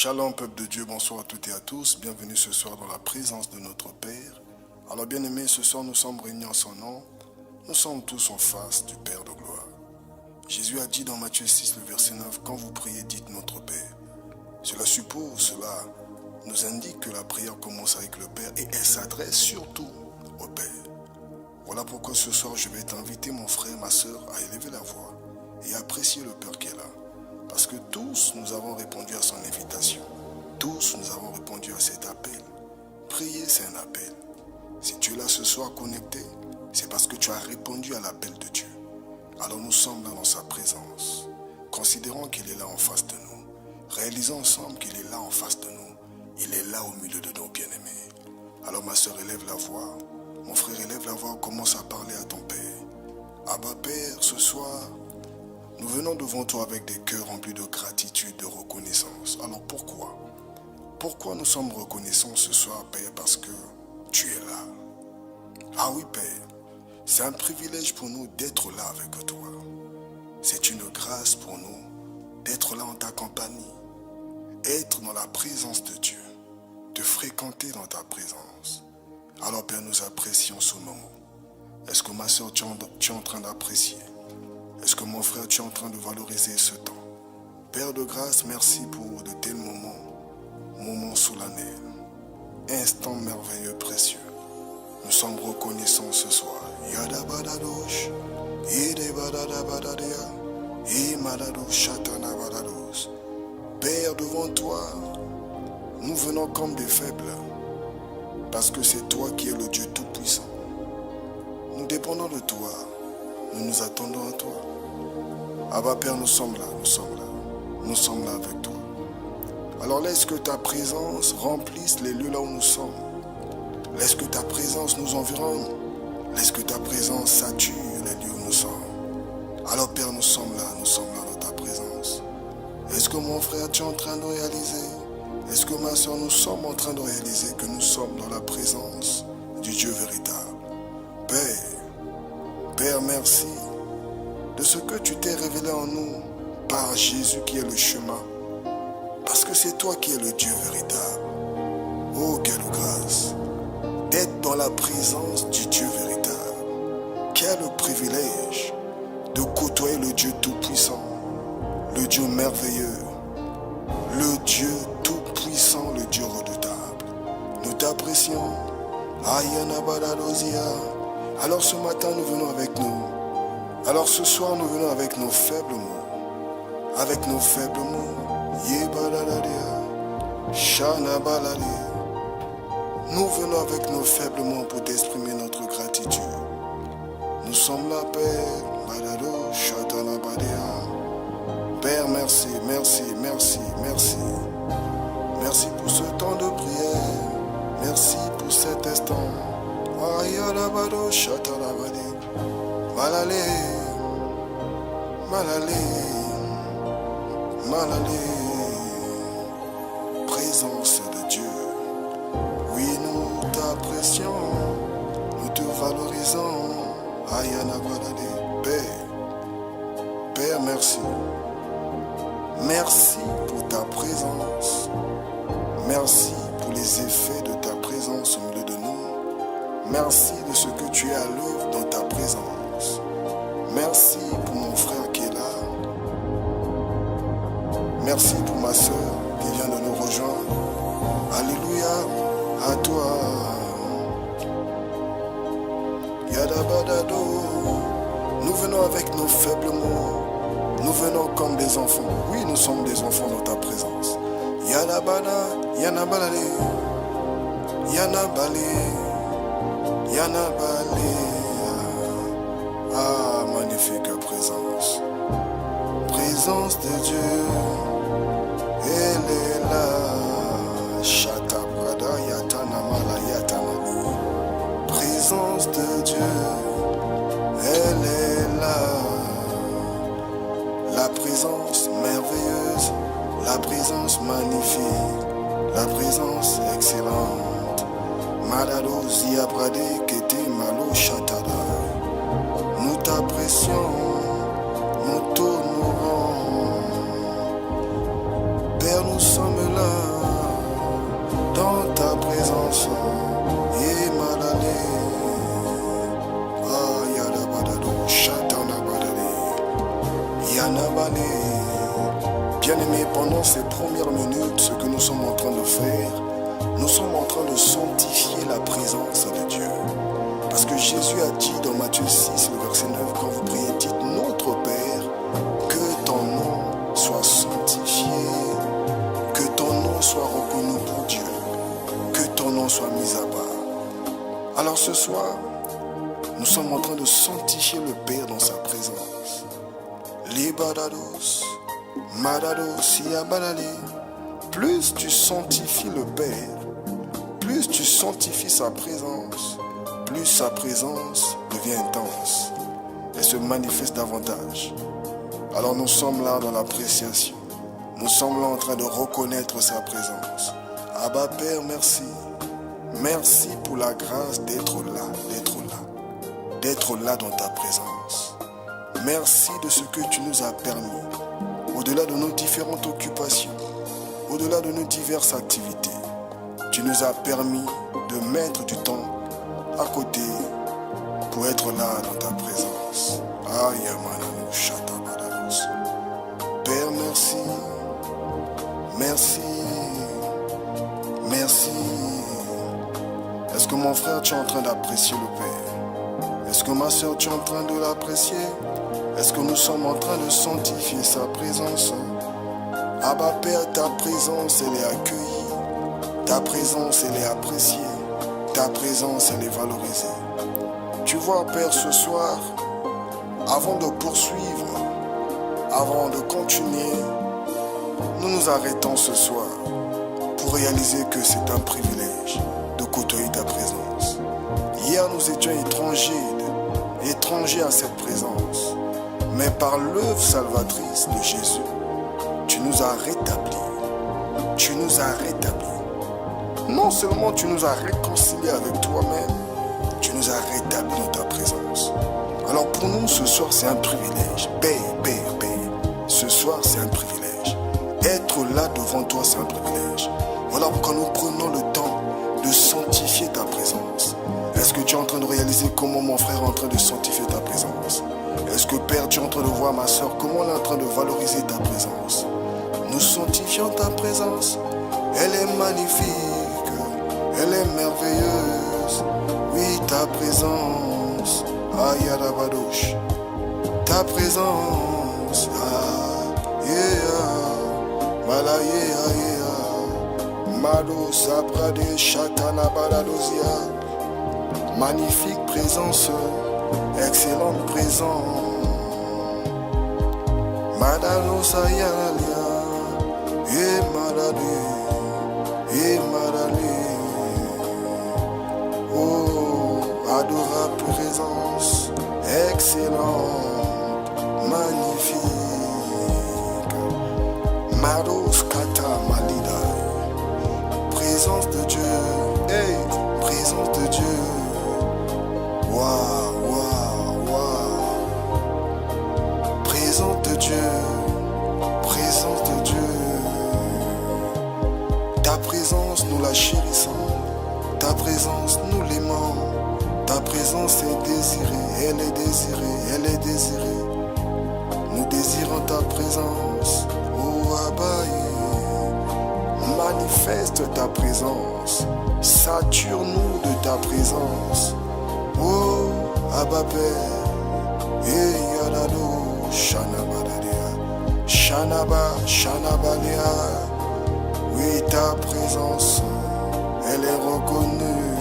Shalom peuple de Dieu, bonsoir à toutes et à tous, bienvenue ce soir dans la présence de notre Père. Alors bien aimés, ce soir nous sommes réunis en son nom, nous sommes tous en face du Père de gloire. Jésus a dit dans Matthieu 6, le verset 9, quand vous priez, dites notre Père. Cela nous indique que la prière commence avec le Père et elle s'adresse surtout au Père. Voilà pourquoi ce soir je vais t'inviter mon frère, ma soeur à élever la voix et apprécier le Père qui est là. Parce que tous nous avons répondu à son invitation. Tous nous avons répondu à cet appel. Prier, c'est un appel. Si tu es là ce soir connecté, c'est parce que tu as répondu à l'appel de Dieu. Alors nous sommes là dans sa présence. Considérons qu'il est là en face de nous. Réalisons ensemble qu'il est là en face de nous. Il est là au milieu de nos bien-aimés. Alors ma soeur, élève la voix. Mon frère, élève la voix. Commence à parler à ton Père. Abba Père, ce soir, nous venons devant toi avec des cœurs remplis de gratitude, de reconnaissance. Alors pourquoi? Pourquoi nous sommes reconnaissants ce soir, Père? Parce que tu es là. Ah oui, Père, c'est un privilège pour nous d'être là avec toi. C'est une grâce pour nous d'être là en ta compagnie, être dans la présence de Dieu, te fréquenter dans ta présence. Alors, Père, nous apprécions ce moment. Est-ce que ma soeur, tu es en train d'apprécier? Est-ce que mon frère, tu es en train de valoriser ce temps? Père de grâce, merci pour de tels moments solennels, instants merveilleux, précieux. Nous sommes reconnaissants ce soir. Yadabadadosh, Yedebadadabadadia, Imadadosh, Shatanabadados. Père, devant toi, nous venons comme des faibles, parce que c'est toi qui es le Dieu Tout-Puissant. Nous dépendons de toi. Nous nous attendons à toi. Abba Père, nous sommes là. Nous sommes là avec toi. Alors laisse que ta présence remplisse les lieux là où nous sommes. Laisse que ta présence nous environne. Laisse que ta présence sature les lieux où nous sommes. Alors Père, nous sommes là dans ta présence. Est-ce que mon frère, tu es en train de réaliser? Est-ce que ma soeur, nous sommes en train de réaliser que nous sommes dans la présence du Dieu véritable? Père, merci de ce que tu t'es révélé en nous par Jésus qui est le chemin. Parce que c'est toi qui es le Dieu véritable. Oh, quelle grâce d'être dans la présence du Dieu véritable. Quel privilège de côtoyer le Dieu tout-puissant, le Dieu merveilleux, le Dieu tout-puissant, le Dieu redoutable. Nous t'apprécions. Ayana Badadosia. Alors ce matin, nous venons avec nous. Alors ce soir, nous venons avec nos faibles mots. Avec nos faibles mots. Yebadadadia. Shanabalade. Nous venons avec nos faibles mots pour t'exprimer notre gratitude. Nous sommes là, Père. Badado, Shatanabadea. Père, merci, merci, merci, merci. Merci pour ce temps de prière. Merci pour cet instant. Ayalabado, Shatanabade. Malale, malale, malale. Présence de Dieu. Oui, nous t'apprécions, nous te valorisons. Ayanabalade. Père, merci. Merci pour ta présence. Merci pour les effets de ta présence au milieu de nous. Merci de ce que tu es à l'œuvre dans ta présence. Merci pour mon frère qui est là. Merci pour ma soeur qui vient de nous rejoindre. Alléluia à toi. Yadabadado. Nous venons avec nos faibles mots. Nous venons comme des enfants. Oui, nous sommes des enfants dans ta présence. Yadabada, Yanabalale, Yanabale. Yanabale. Ah, magnifique présence. Présence de Dieu. Elle est là. Shatabrada Yatanamala Yatanami. Présence de Dieu. Elle est là. La présence merveilleuse. La présence magnifique. La présence excellente. Madado Ziabrade Kete Malo Shatada. Nous t'apprécions, nous t'honorons. Père, nous sommes là. pendant ces premières minutes, ce que nous sommes en train de faire, nous sommes en train de sanctifier la présence de Dieu. Parce que Jésus a dit dans Matthieu 6, le verset 9, quand vous priez, dites notre Père, que ton nom soit sanctifié, que ton nom soit reconnu pour Dieu, que ton nom soit mis à part. Alors ce soir, nous sommes en train de sanctifier le Père dans sa présence. Libadados, madados, yabalale. Plus tu sanctifies le Père, plus tu sanctifies sa présence, plus sa présence devient intense et se manifeste davantage. Alors nous sommes là dans l'appréciation. Nous sommes là en train de reconnaître sa présence. Abba Père, merci. Merci pour la grâce d'être là, d'être là dans ta présence. Merci de ce que tu nous as permis, au-delà de nos différentes occupations, au-delà de nos diverses activités. Tu nous as permis de mettre du temps à côté pour être là dans ta présence. Père, merci. Merci. Merci. Est-ce que mon frère, tu es en train d'apprécier le Père? Est-ce que ma soeur, tu es en train de l'apprécier? Est-ce que nous sommes en train de sanctifier sa présence? Abba Père, ta présence, elle est accueillie. Ta présence, elle est appréciée. Ta présence, elle est valorisée. Tu vois, Père, ce soir, avant de poursuivre, avant de continuer, nous nous arrêtons ce soir pour réaliser que c'est un privilège de côtoyer ta présence. Hier, nous étions étrangers à cette présence. Mais par l'œuvre salvatrice de Jésus, tu nous as rétablis. Tu nous as rétablis. Non seulement tu nous as réconciliés avec toi-même, tu nous as rétablis dans ta présence. Alors pour nous, ce soir, c'est un privilège. Paix. Ce soir, c'est un privilège. Être là devant toi, c'est un privilège. Voilà pourquoi nous prenons le temps de sanctifier ta présence. Est-ce que tu es en train de réaliser comment mon frère est en train de sanctifier ta présence? Est-ce que Père, tu es en train de voir ma soeur, comment elle est en train de valoriser ta présence? Nous sanctifions ta présence. Elle est magnifique, elle est merveilleuse. Oui, ta présence, Ayadabadosh. Ta présence, Mado Sabrade Shatana Baladosia. Magnifique présence, excellente présence. Madalo Sayalia, et Madale. Oh, adorable présence, excellente, magnifique. Maros Kata Malida. Présence de Dieu, hey, présence de Dieu. Waouh. Présence de Dieu, présence de Dieu. Ta présence, nous la chérissons. Ta présence, nous l'aimons. Ta présence est désirée, elle est désirée, elle est désirée. Nous désirons ta présence. Oh Abba, manifeste ta présence. Sature-nous de ta présence. Oh Abba Père, et Yadado. Shanabalea. Oui, ta présence, elle est reconnue.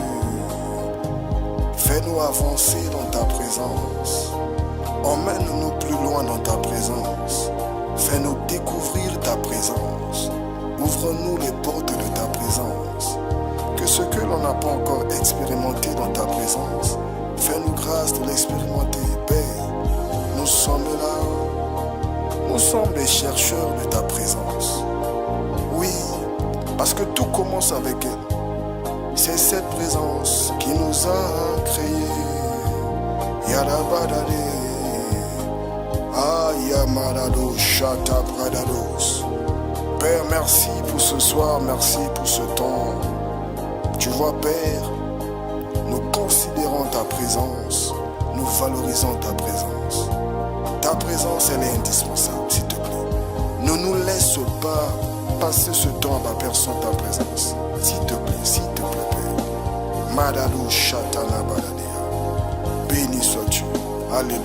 Fais-nous avancer dans ta présence. Emmène-nous plus loin dans ta présence. Fais-nous découvrir ta présence. Ouvre-nous les portes de ta présence. Que ce que l'on n'a pas encore expérimenté dans ta présence, fais-nous grâce de l'expérimenter, Père. Nous sommes là, nous sommes des chercheurs de ta présence. Oui, parce que tout commence avec elle. C'est cette présence qui nous a créés. Yadabadade, Ayamadado, Shatabradados. Père, merci pour ce soir, merci pour ce temps. Tu vois, Père, nous considérons ta présence, nous valorisons ta présence. Ta présence, elle est indispensable, s'il te plaît. Ne nous laisse pas passer ce temps, ma Père, sans ta présence. S'il te plaît, Père. Madalou Shatana Baladea. Béni sois-tu. Alléluia.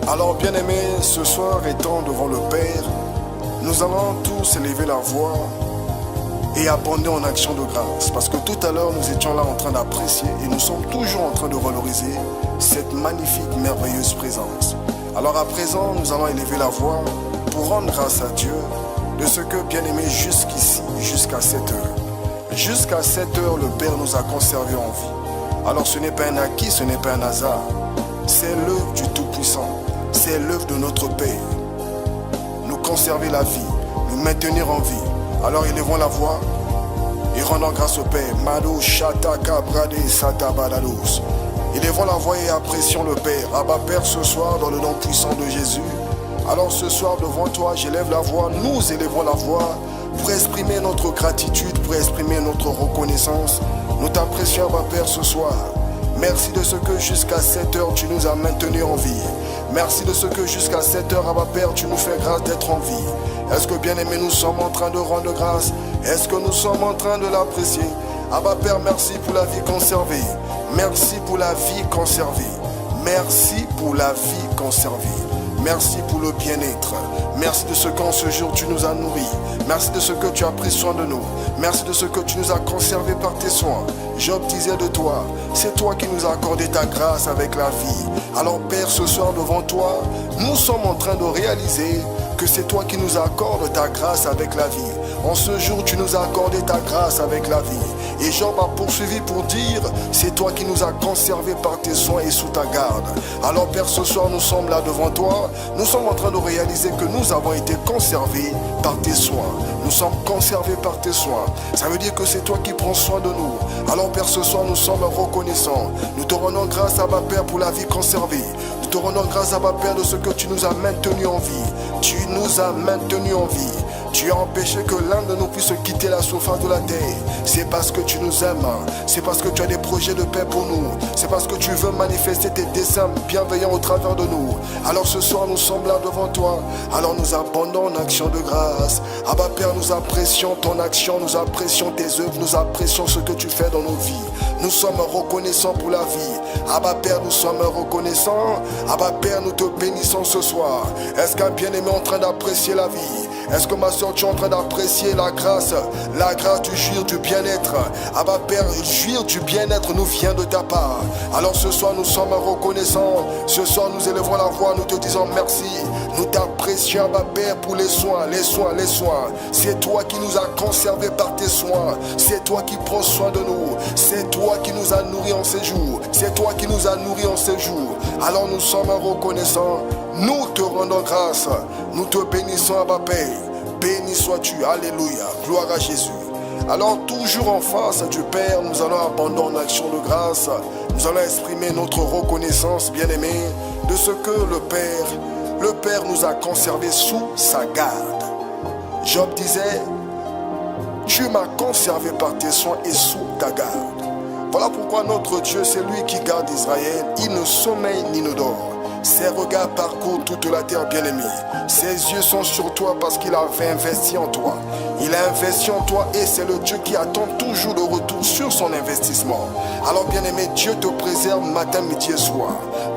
Alors, bien-aimés, ce soir, étant devant le Père, nous allons tous élever la voix et abonder en action de grâce. Parce que tout à l'heure, nous étions là en train d'apprécier et nous sommes toujours en train de valoriser cette magnifique, merveilleuse présence. Alors à présent, nous allons élever la voix pour rendre grâce à Dieu de ce que, bien-aimé, jusqu'ici, jusqu'à cette heure. Jusqu'à cette heure, le Père nous a conservés en vie. Alors ce n'est pas un acquis, ce n'est pas un hasard. C'est l'œuvre du Tout-Puissant. C'est l'œuvre de notre Père. Nous conserver la vie, nous maintenir en vie. Alors élevons la voix et rendons grâce au Père. Mado Shataka Brade Satabalados. Élevons la voix et apprécions le Père. Abba Père, ce soir, dans le nom puissant de Jésus. Alors ce soir, devant toi, j'élève la voix. Nous élevons la voix pour exprimer notre gratitude, pour exprimer notre reconnaissance. Nous t'apprécions, Abba Père, ce soir. Merci de ce que jusqu'à cette heure, tu nous as maintenus en vie. Merci de ce que jusqu'à cette heure, Abba Père, tu nous fais grâce d'être en vie. Est-ce que, bien-aimés, nous sommes en train de rendre grâce? Est-ce que nous sommes en train de l'apprécier? Abba Père, merci pour la vie conservée. Merci pour la vie conservée. Merci pour la vie conservée. Merci pour le bien-être. Merci de ce qu'en ce jour tu nous as nourris. Merci de ce que tu as pris soin de nous. Merci de ce que tu nous as conservé par tes soins. Job disait de toi, c'est toi qui nous as accordé ta grâce avec la vie. Alors Père, ce soir devant toi, nous sommes en train de réaliser que c'est toi qui nous accordes ta grâce avec la vie. En ce jour, tu nous as accordé ta grâce avec la vie. Et Job a poursuivi pour dire, c'est toi qui nous as conservés par tes soins et sous ta garde. Alors Père, ce soir, nous sommes là devant toi. Nous sommes en train de réaliser que nous avons été conservés par tes soins. Nous sommes conservés par tes soins. Ça veut dire que c'est toi qui prends soin de nous. Alors Père, ce soir, nous sommes reconnaissants. Nous te rendons grâce à ma Père pour la vie conservée. Nous te rendons grâce à ma Père de ce que tu nous as maintenus en vie. Tu nous as maintenus en vie. Tu as empêché que l'un de nous puisse quitter la surface de la terre. C'est parce que tu nous aimes. C'est parce que tu as des projets de paix pour nous. C'est parce que tu veux manifester tes desseins bienveillants au travers de nous. Alors ce soir, nous sommes là devant toi. Alors nous abondons en action de grâce. Abba Père, nous apprécions ton action. Nous apprécions tes œuvres. Nous apprécions ce que tu fais dans nos vies. Nous sommes reconnaissants pour la vie. Abba Père, nous sommes reconnaissants. Abba Père, nous te bénissons ce soir. Est-ce qu'un bien-aimé est en train d'apprécier la vie? Est-ce que ma soeur, tu es en train d'apprécier la grâce du jouir du bien-être? Abba Père, jouir du bien-être nous vient de ta part. Alors ce soir, nous sommes reconnaissants. Ce soir, nous élevons la voix, nous te disons merci. Nous t'apprécions, Abba Père, pour les soins, les soins, les soins. C'est toi qui nous as conservés par tes soins. C'est toi qui prends soin de nous. C'est toi qui nous as nourris en ces jours. C'est toi qui nous as nourris en ces jours. Alors nous sommes reconnaissants. Nous te rendons grâce. Nous te bénissons, Abba Père. Béni sois-tu. Alléluia. Gloire à Jésus. Alors toujours en face du Père, nous allons abandonner en action de grâce. Nous allons exprimer notre reconnaissance, bien-aimés, de ce que le Père nous a conservés sous sa garde. Job disait, tu m'as conservé par tes soins et sous ta garde. Voilà pourquoi notre Dieu, c'est lui qui garde Israël. Il ne sommeille ni ne dort. Ses regards parcourent toute la terre, bien-aimée. Ses yeux sont sur toi parce qu'il avait investi en toi. Il a investi en toi et c'est le Dieu qui attend toujours le retour sur son investissement. Alors, bien-aimé, Dieu te préserve matin, midi et soir.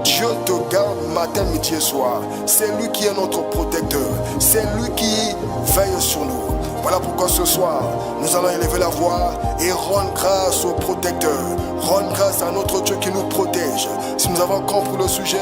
Dieu te garde matin, midi et soir. C'est lui qui est notre protecteur. C'est lui qui veille sur nous. Voilà pourquoi ce soir, nous allons élever la voix et rendre grâce au protecteur. Rendre grâce à notre Dieu qui nous protège. Si nous avons compris le sujet,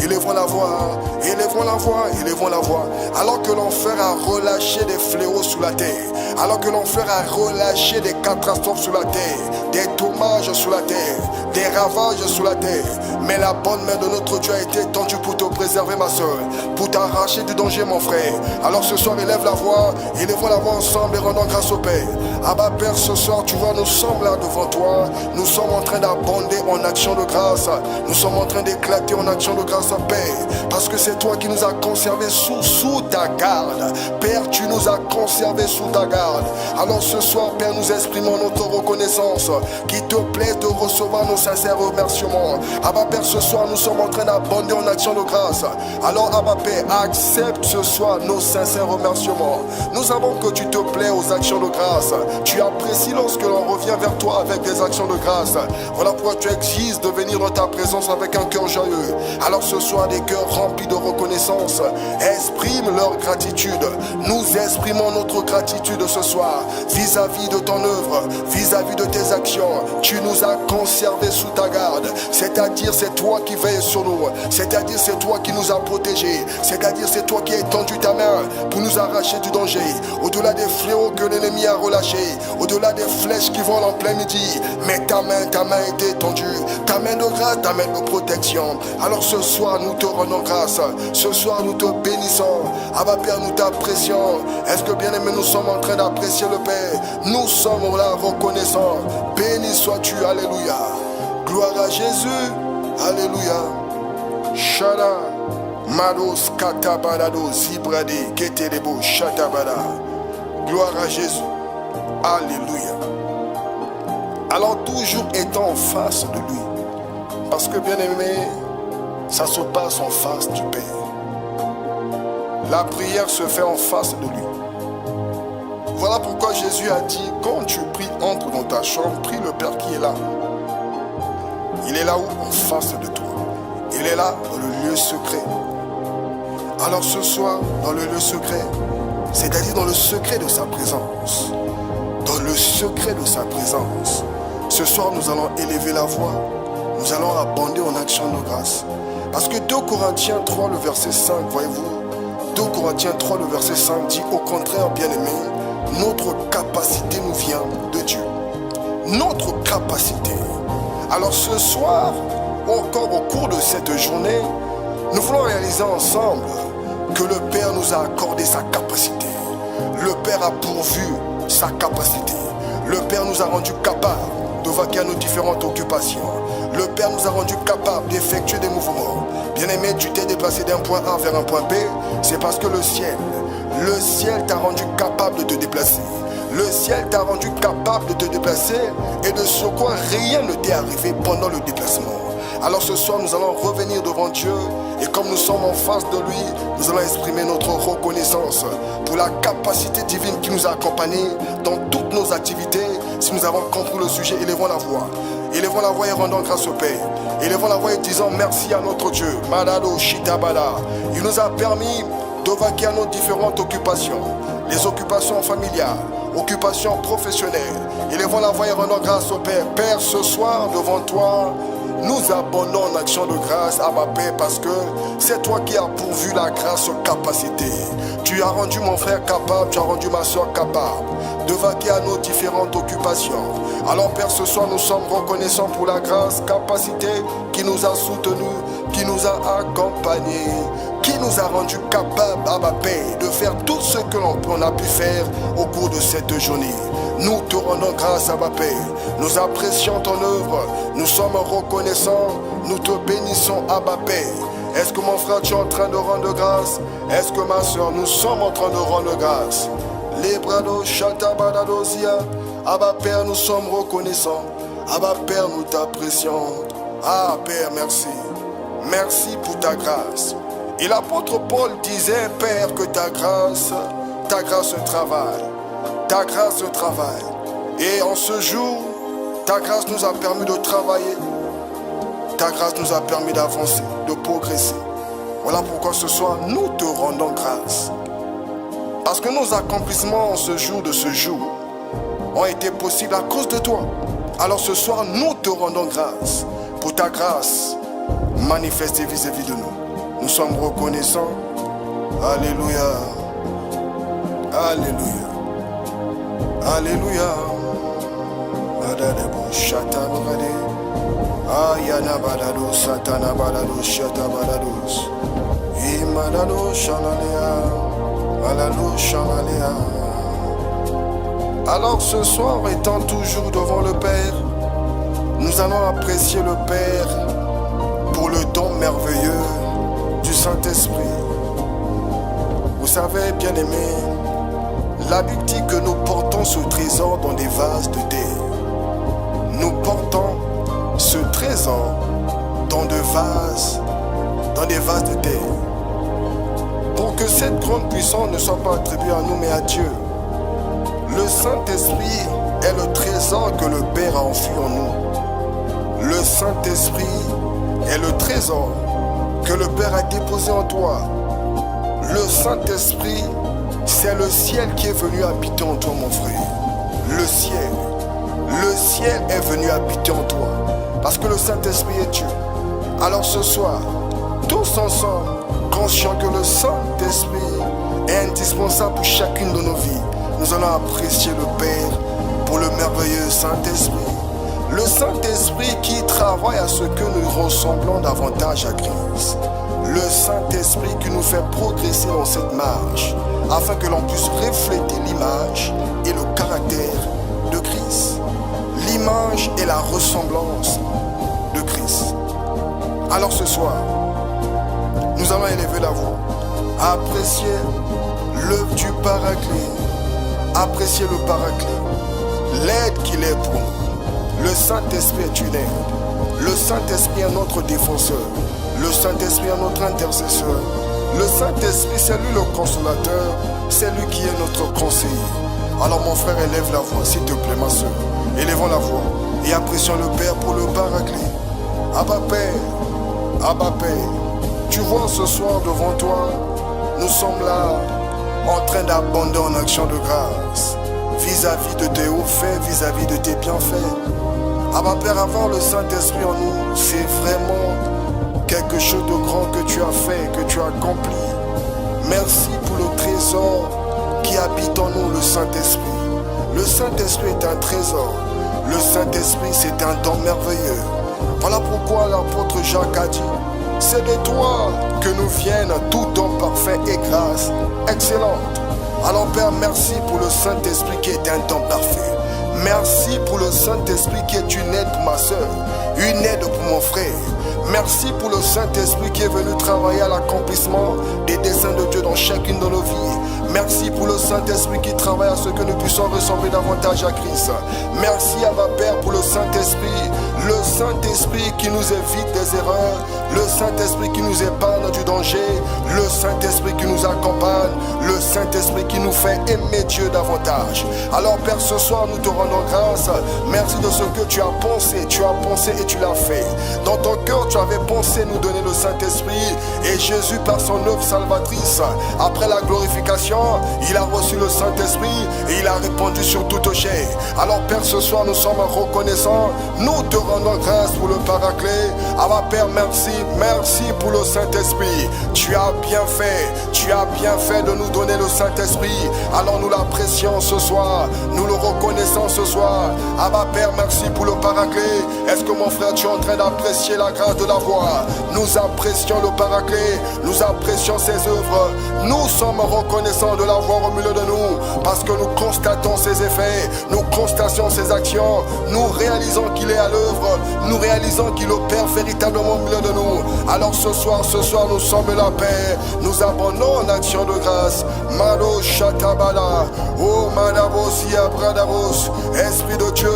élevons la voix, élevons la voix, élevons la voix. Alors que l'enfer a relâché des fléaux sur la terre, alors que l'enfer a relâché des catastrophes sur la terre, des dommages sur la terre, des ravages sur la terre. Mais la bonne main de notre Dieu a été tendue pour te préserver, ma soeur, pour t'arracher du danger, mon frère. Alors ce soir, élève la voix, élevons la voix ensemble et rendons grâce au Père. Abba Père, ce soir, tu vois, nous sommes là devant toi. Nous sommes en train d'abonder en action de grâce. Nous sommes en train d'éclater en action de grâce, Père. Parce que c'est toi qui nous as conservés sous ta garde. Père, tu nous as conservés sous ta garde. garde. Alors ce soir, Père, nous exprimons notre reconnaissance. Qu'il te plaît de recevoir nos sincères remerciements. Abba Père, ce soir, nous sommes en train d'abonder en action de grâce. Alors Abba Père, accepte ce soir nos sincères remerciements. Nous savons que tu te plais aux actions de grâce. Tu apprécies lorsque l'on revient vers toi avec des actions de grâce. Voilà pourquoi tu exiges de venir dans ta présence avec un cœur joyeux. Alors ce soir, des cœurs remplis de reconnaissance expriment leur gratitude. Nous exprimons notre gratitude ce soir vis-à-vis de ton œuvre, vis-à-vis de tes actions. Tu nous as conservés sous ta garde. C'est-à-dire c'est toi qui veilles sur nous. C'est-à-dire c'est toi qui nous as protégés. C'est-à-dire c'est toi qui as étendu ta main pour nous arracher du danger. Au-delà des fléaux que l'ennemi a relâchés, au-delà des flèches qui volent en plein midi, mais ta main était étendue. Ta main de grâce, ta main de protection. Alors ce soir nous te rendons grâce. Ce soir nous te bénissons. Abba Père, nous t'apprécions. Est-ce que bien aimé, nous sommes en train d'apprécier le Père? Nous sommes là reconnaissants. Béni sois-tu, alléluia. Gloire à Jésus, alléluia. Shada, Mados, Katabalado, Zibrade, Ketelebo, Shatabada. Gloire à Jésus, alléluia. Alors toujours étant en face de lui. Parce que bien aimé, ça se passe en face du Père. La prière se fait en face de lui. Voilà pourquoi Jésus a dit, quand tu pries, entre dans ta chambre, prie le Père qui est là. Il est là où? En face de toi. Il est là dans le lieu secret. Alors ce soir, dans le lieu secret, c'est-à-dire dans le secret de sa présence, dans le secret de sa présence, ce soir nous allons élever la voix, nous allons abonder en action de grâce. Parce que 2 Corinthiens 3, le verset 5, voyez-vous, 2 Corinthiens 3, le verset 5 dit, au contraire, bien-aimé, notre capacité nous vient de Dieu. Notre capacité. Alors ce soir, ou encore au cours de cette journée, nous voulons réaliser ensemble que le Père nous a accordé sa capacité. Le Père a pourvu sa capacité. Le Père nous a rendu capables de vaquer à nos différentes occupations. Le Père nous a rendu capables d'effectuer des mouvements. Bien-aimé, tu t'es déplacé d'un point A vers un point B, c'est parce que le ciel t'a rendu capable de te déplacer. Le ciel t'a rendu capable de te déplacer et de ce quoi rien ne t'est arrivé pendant le déplacement. Alors ce soir, nous allons revenir devant Dieu et comme nous sommes en face de lui, nous allons exprimer notre reconnaissance pour la capacité divine qui nous a accompagnés dans toutes nos activités. Si nous avons compris le sujet, élevons la voix. Élevons la voix et rendons grâce au Père. Élevons la voix et disons merci à notre Dieu. Madado Shitabala. Il nous a permis de vaquer à nos différentes occupations. Les occupations familiales, occupations professionnelles. Élevons la voix et rendons grâce au Père. Père, ce soir, devant toi, nous abondons en action de grâce à ma Père parce que c'est toi qui as pourvu la grâce aux capacités. Tu as rendu mon frère capable, tu as rendu ma soeur capable de vaquer à nos différentes occupations. Alors Père, ce soir nous sommes reconnaissants pour la grâce, capacité qui nous a soutenus, qui nous a accompagnés, qui nous a rendus capables à ma Père de faire tout ce que l'on a pu faire au cours de cette journée. Nous te rendons grâce à ma Père. Nous apprécions ton œuvre. Nous sommes reconnaissants. Nous te bénissons à ma Père. Est-ce que mon frère, tu es en train de rendre grâce? Est-ce que ma soeur, nous sommes en train de rendre grâce? Les brado, chatabadadozia. À ma Père, nous sommes reconnaissants. À ma Père, nous t'apprécions. Ah Père, merci. Merci pour ta grâce. Et l'apôtre Paul disait, Père, que ta grâce travaille. Ta grâce travaille. Et en ce jour, ta grâce nous a permis de travailler. Ta grâce nous a permis d'avancer, de progresser. Voilà pourquoi ce soir, nous te rendons grâce. Parce que nos accomplissements en ce jour ont été possibles à cause de toi. Alors ce soir, nous te rendons grâce pour ta grâce manifestée vis-à-vis de nous. Nous sommes reconnaissants. Alléluia. Alléluia. Alléluia. Badadebo shatabrade. Ayana badado satana badado shatabadados. Imadado shanalea. Alalo shanalea. Alors ce soir, étant toujours devant le Père, nous allons apprécier le Père pour le don merveilleux du Saint-Esprit. Vous savez, bien-aimés, La Bible dit que nous portons ce trésor dans des vases de terre. Nous portons ce trésor dans des vases de terre. Pour que cette grande puissance ne soit pas attribuée à nous mais à Dieu. Le Saint-Esprit est le trésor que le Père a enfoui en nous. Le Saint-Esprit est le trésor que le Père a déposé en toi. Le Saint-Esprit, c'est le ciel qui est venu habiter en toi, mon frère. Le ciel est venu habiter en toi. Parce que le Saint-Esprit est Dieu. Alors ce soir, tous ensemble, conscients que le Saint-Esprit est indispensable pour chacune de nos vies, nous allons apprécier le Père pour le merveilleux Saint-Esprit. Le Saint-Esprit qui travaille à ce que nous ressemblons davantage à Christ. Le Saint-Esprit qui nous fait progresser dans cette marche, afin que l'on puisse refléter l'image et le caractère de Christ. L'image et la ressemblance de Christ. Alors ce soir, nous allons élever la voix, apprécier l'œuvre du Paraclet, apprécier le Paraclet, l'aide qu'il est pour nous. Le Saint-Esprit est une aide. Le Saint-Esprit est notre défenseur. Le Saint-Esprit est notre intercesseur. Le Saint-Esprit, c'est lui le consolateur. C'est lui qui est notre conseiller. Alors mon frère, élève la voix, s'il te plaît, ma soeur. Élevons la voix et apprécions le Père pour le Paraclet. Abba Père, Abba Père, tu vois ce soir devant toi, nous sommes là en train d'abonder en action de grâce vis-à-vis de tes hauts faits, vis-à-vis de tes bienfaits. Abba Père, avoir le Saint-Esprit en nous, c'est vraiment quelque chose de grand que tu as fait, que tu as accompli. Merci pour le trésor qui habite en nous, le Saint-Esprit. Le Saint-Esprit est un trésor. Le Saint-Esprit, c'est un don merveilleux. Voilà pourquoi l'apôtre Jacques a dit, c'est de toi que nous viennent tout don parfait et grâce excellente. Alors Père, merci pour le Saint-Esprit qui est un don parfait. Merci pour le Saint-Esprit qui est une aide pour ma soeur, une aide pour mon frère. Merci pour le Saint-Esprit qui est venu travailler à l'accomplissement des desseins de Dieu dans chacune de nos vies. Merci pour le Saint-Esprit qui travaille à ce que nous puissions ressembler davantage à Christ. Merci à ma Père pour le Saint-Esprit qui nous évite des erreurs, le Saint-Esprit qui nous épargne du danger, le Saint-Esprit qui nous accompagne, le Saint-Esprit qui nous fait aimer Dieu davantage. Alors Père, ce soir nous te rendons grâce. Merci de ce que tu as pensé et tu l'as fait. Dans ton cœur tu avais pensé nous donner le Saint-Esprit, et Jésus par son œuvre salvatrice, après la glorification, il a reçu le Saint-Esprit et il a répandu sur toute chair. Alors Père, ce soir nous sommes reconnaissants, nous te rendons grâce pour le Paraclet. Ah Père, merci pour le Saint-Esprit. Tu as bien fait de nous donner le Saint-Esprit. Alors nous l'apprécions ce soir, nous le reconnaissons ce soir. Ah Père, merci pour le Paraclet. Est-ce que mon frère, tu es en train d'apprécier la grâce de la voix? Nous apprécions le Paraclet, nous apprécions ses œuvres. Nous sommes reconnaissants de l'avoir au milieu de nous, parce que nous constatons ses effets, nous constatons ses actions, nous réalisons qu'il est à l'œuvre, nous réalisons qu'il opère véritablement au milieu de nous. Alors ce soir nous sommes la paix, nous abonnons en action de grâce. Malo Shatabala, oh Manavos Yabradavos, Esprit de Dieu,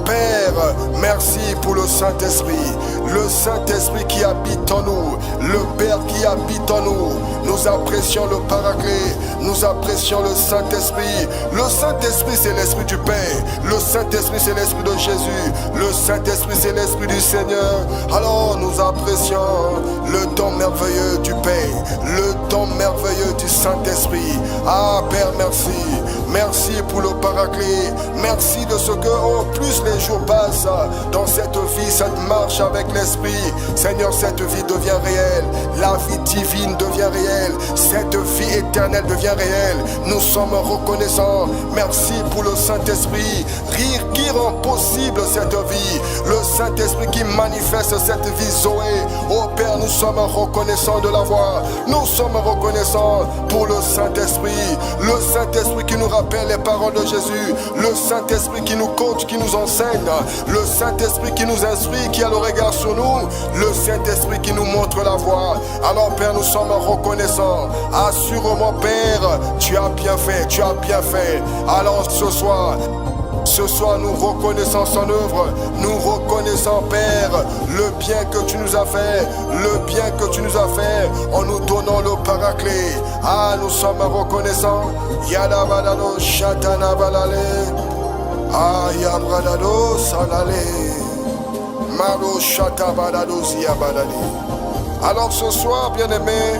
Père, merci pour le Saint-Esprit, le Saint-Esprit qui habite en nous, le Père qui habite en nous. Nous apprécions le Paraclet, nous apprécions le Saint-Esprit. Le Saint-Esprit, c'est l'Esprit du Père. Le Saint-Esprit, c'est l'Esprit de Jésus. Le Saint-Esprit, c'est l'Esprit du Seigneur. Alors nous apprécions le don merveilleux du Père, le don merveilleux du Saint-Esprit. Ah Père, merci. Merci pour le Paraclet. Merci de ce que, en plus les jours passent dans cette vie, cette marche avec l'Esprit. Seigneur, cette vie devient réelle. La vie divine devient réelle. Cette vie éternelle devient réelle. Nous sommes reconnaissants. Merci pour le Saint-Esprit qui rend possible cette vie. Le Saint-Esprit qui manifeste cette vie Zoé. Oh Père, nous sommes reconnaissants de l'avoir. Nous sommes reconnaissants pour le Saint-Esprit. Le Saint-Esprit qui nous rappelle rappelle les paroles de Jésus. Le Saint-Esprit qui nous coach, qui nous enseigne. Le Saint-Esprit qui nous instruit, qui a le regard sur nous. Le Saint-Esprit qui nous montre la voie. Alors Père, nous sommes reconnaissants. Assurément Père, tu as bien fait, tu as bien fait. Alors ce soir, nous reconnaissons son œuvre, nous reconnaissons, Père, le bien que tu nous as fait, le bien que tu nous as fait, en nous donnant le paraclet. Ah, nous sommes reconnaissants. Yada balado, shatana balale. Ah, yabradado, salale. Maro, shata balado, zia balale. Alors ce soir, bien-aimés,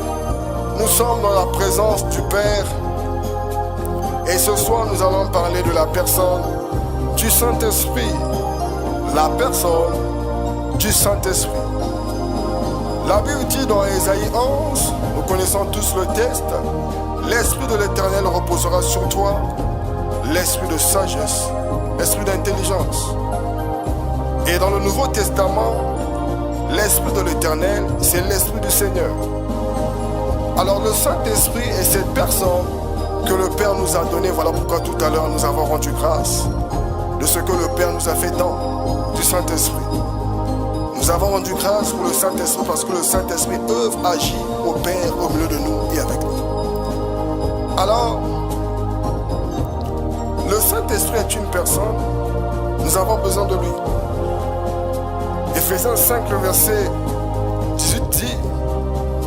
nous sommes dans la présence du Père. Et ce soir, nous allons parler de la personne du Saint-Esprit. La personne du Saint-Esprit. La Bible dit dans Ésaïe 11, nous connaissons tous le texte, l'Esprit de l'Éternel reposera sur toi, l'Esprit de sagesse, l'Esprit d'intelligence. Et dans le Nouveau Testament, l'Esprit de l'Éternel, c'est l'Esprit du Seigneur. Alors le Saint-Esprit est cette personne que le Père nous a donné. Voilà pourquoi tout à l'heure nous avons rendu grâce de ce que le Père nous a fait dans du Saint-Esprit. Nous avons rendu grâce pour le Saint-Esprit parce que le Saint-Esprit œuvre, agit, opère au milieu de nous et avec nous. Alors, le Saint-Esprit est une personne, nous avons besoin de lui. Éphésiens 5, le verset 18 dit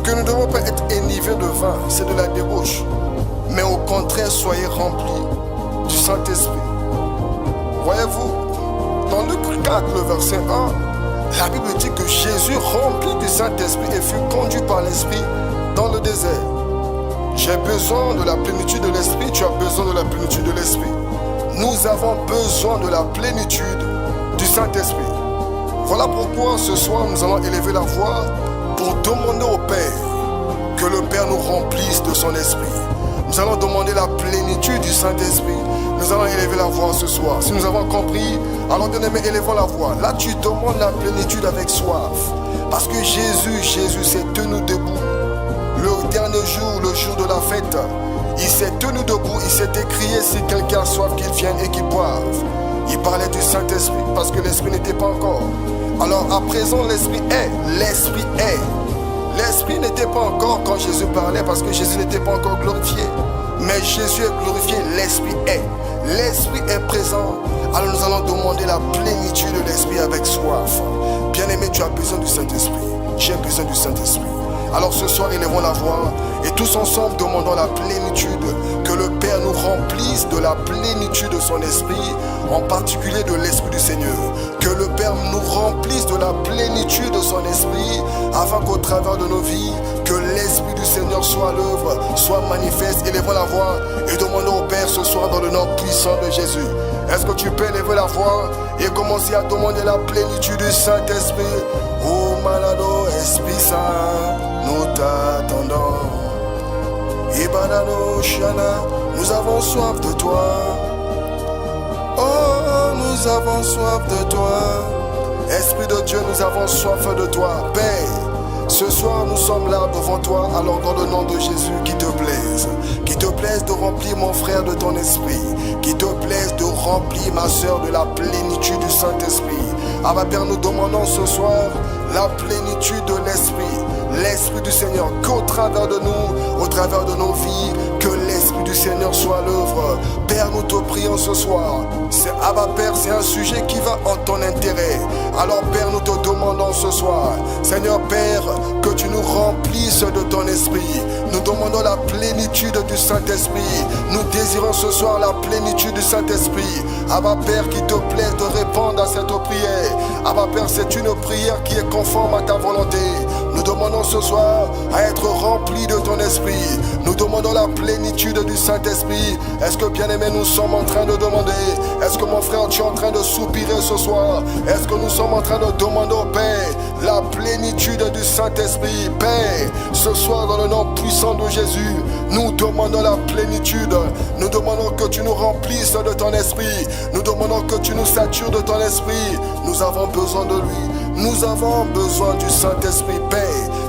que nous ne devons pas être enivrés de vin, c'est de la débauche. Mais au contraire, soyez remplis du Saint-Esprit. Voyez-vous, dans Luc 4, le verset 1, la Bible dit que Jésus, rempli du Saint-Esprit, et fut conduit par l'Esprit dans le désert. J'ai besoin de la plénitude de l'Esprit, tu as besoin de la plénitude de l'Esprit. Nous avons besoin de la plénitude du Saint-Esprit. Voilà pourquoi ce soir, nous allons élever la voix pour demander au Père que le Père nous remplisse de son Esprit. Nous allons demander la plénitude du Saint-Esprit. Nous allons élever la voix ce soir. Si nous avons compris, alors bien aimé, élevons la voix. Là, tu demandes la plénitude avec soif. Parce que Jésus s'est tenu debout. Le dernier jour, le jour de la fête, il s'est tenu debout, il s'est écrié si quelqu'un a soif qu'il vienne et qu'il boive. Il parlait du Saint-Esprit parce que l'Esprit n'était pas encore. Alors à présent, l'Esprit est. L'Esprit est. L'Esprit n'était pas encore quand Jésus parlait parce que Jésus n'était pas encore glorifié. Mais Jésus est glorifié, l'Esprit est. L'Esprit est présent. Alors nous allons demander la plénitude de l'Esprit avec soif. Bien-aimé, tu as besoin du Saint-Esprit. J'ai besoin du Saint-Esprit. Alors ce soir, élevons la voix et tous ensemble demandons la plénitude, que le Père nous remplisse de la plénitude de son Esprit, en particulier de l'Esprit du Seigneur. Que le Père nous remplisse de la plénitude de son Esprit, afin qu'au travers de nos vies, que l'Esprit du Seigneur soit à l'œuvre, soit manifeste. Élevons la voix et demandons au Père ce soir dans le nom puissant de Jésus. Est-ce que tu peux élever la voix et commencer à demander la plénitude du Saint-Esprit? Oh malado, Esprit Saint, nous t'attendons. Ibanano Shana, nous avons soif de toi. Oh, nous avons soif de toi. Esprit de Dieu, nous avons soif de toi. Père, ce soir nous sommes là devant toi, alors dans le nom de Jésus, qu'il te plaise de remplir mon frère de ton esprit, qu'il te plaise de remplir ma soeur de la plénitude du Saint-Esprit. Ah ma Père, nous demandons ce soir la plénitude de l'Esprit, l'Esprit du Seigneur, qu'au travers de nous, au travers de nos vies, que l'Esprit du Seigneur soit à l'œuvre. Père, nous te prions ce soir. Abba Père, c'est un sujet qui va en ton intérêt. Alors Père, nous te demandons ce soir, Seigneur Père, que tu nous remplisses de ton esprit. Nous demandons la plénitude du Saint-Esprit. Nous désirons ce soir la plénitude du Saint-Esprit. Abba Père, qu'il te plaise de répondre à cette prière. Abba Père, c'est une prière qui est conforme à ta volonté. Nous demandons ce soir à être remplis de ton esprit. Nous demandons la plénitude du Saint-Esprit. Est-ce que bien-aimés, nous sommes en train de demander? Est-ce que mon frère, tu es en train de soupirer ce soir? Est-ce que nous sommes en train de demander au Père la plénitude du Saint-Esprit? Père, ce soir dans le nom puissant de Jésus, nous demandons la plénitude. Nous demandons que tu nous remplisses de ton esprit. Nous demandons que tu nous satures de ton esprit. Nous avons besoin de lui. Nous avons besoin du Saint-Esprit, Père.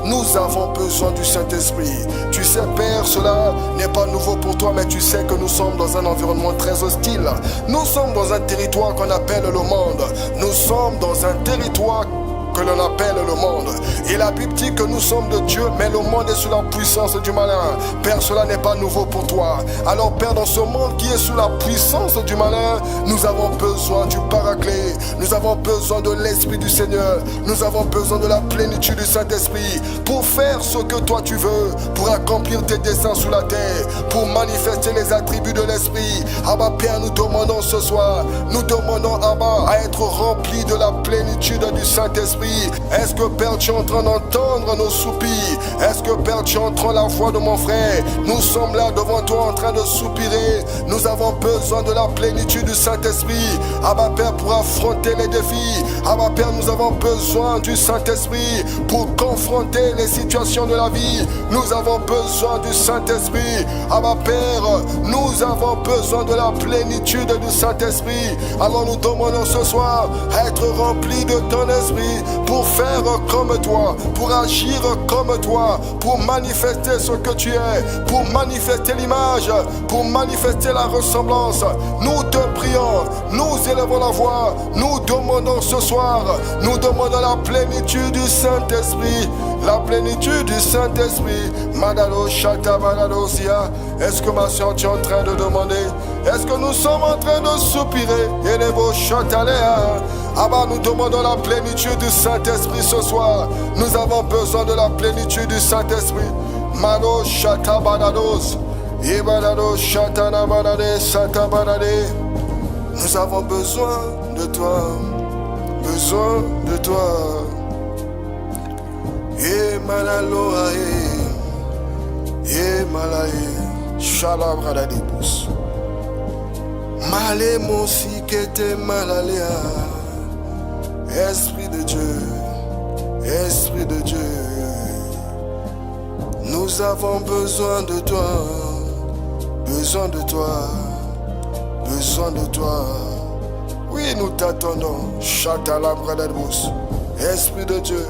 Nous avons besoin du Saint-Esprit. Tu sais, Père, cela n'est pas nouveau pour toi, mais tu sais que nous sommes dans un environnement très hostile. Nous sommes dans un territoire qu'on appelle le monde. Nous sommes dans un territoire que l'on appelle le monde. Et la Bible dit que nous sommes de Dieu, mais le monde est sous la puissance du malin. Père, cela n'est pas nouveau pour toi. Alors Père, dans ce monde qui est sous la puissance du malin, nous avons besoin du Paraclet. Nous avons besoin de l'Esprit du Seigneur. Nous avons besoin de la plénitude du Saint-Esprit pour faire ce que toi tu veux, pour accomplir tes desseins sous la terre, pour manifester les attributs de l'Esprit. Abba Père, nous demandons ce soir, nous demandons Abba à être remplis de la plénitude du Saint-Esprit. Est-ce que Père, tu es en train d'entendre nos soupirs? Est-ce que Père, tu entends la voix de mon frère? Nous sommes là devant toi en train de soupirer. Nous avons besoin de la plénitude du Saint-Esprit. Abba Père, pour affronter les défis. Abba Père, nous avons besoin du Saint-Esprit pour confronter les situations de la vie. Nous avons besoin du Saint-Esprit. Abba Père, nous avons besoin de la plénitude du Saint-Esprit. Alors nous demandons ce soir à être remplis de ton esprit pour faire comme toi, pour agir comme toi, pour manifester ce que tu es, pour manifester l'image, pour manifester la ressemblance. Nous te prions, nous élevons la voix, nous demandons ce soir, nous demandons la plénitude du Saint-Esprit, la plénitude du Saint-Esprit. Madalo Shata Baladosia. Est-ce que ma soeur tu es en train de demander? Est-ce que nous sommes en train de soupirer? Et les beaux Chatalea. Abba, nous demandons la plénitude du Saint-Esprit ce soir. Nous avons besoin de la plénitude du Saint-Esprit. Malo Shata Balados. Ibalado Shatana Balade Sata Balade. Nous avons besoin de toi. Besoin de toi. Et malaloa et malae shalabradadibus malé mosi kete malaléa. Esprit de Dieu, Esprit de Dieu, nous avons besoin de toi, besoin de toi, besoin de toi. Oui, nous t'attendons. Chatalabradadibus, Esprit de Dieu.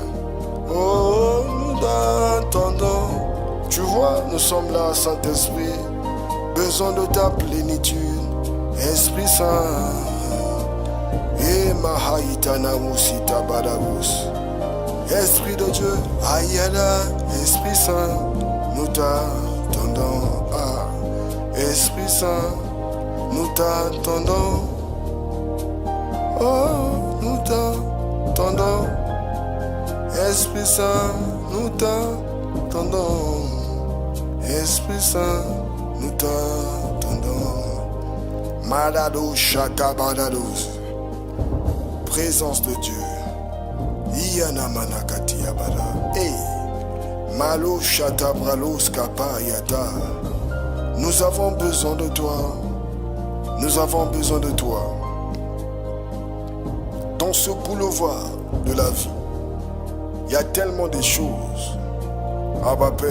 Oh, nous t'attendons. Tu vois, nous sommes là, Saint-Esprit. Besoin de ta plénitude, Esprit Saint. Et Mahaïtana Moussita Badabus. Esprit de Dieu, Aïala, Esprit Saint. Nous t'attendons. Ah, Esprit Saint, nous t'attendons. Oh, nous t'attendons. Esprit Saint, nous t'attendons. Esprit Saint, nous t'attendons. Madado Shata Badados. Présence de Dieu. Iyana Manakati Abada. Hey. Malo Shata Bralos Kapa Yata. Nous avons besoin de toi. Nous avons besoin de toi. Dans ce boulevard de la vie, il y a tellement de choses. Abba Père.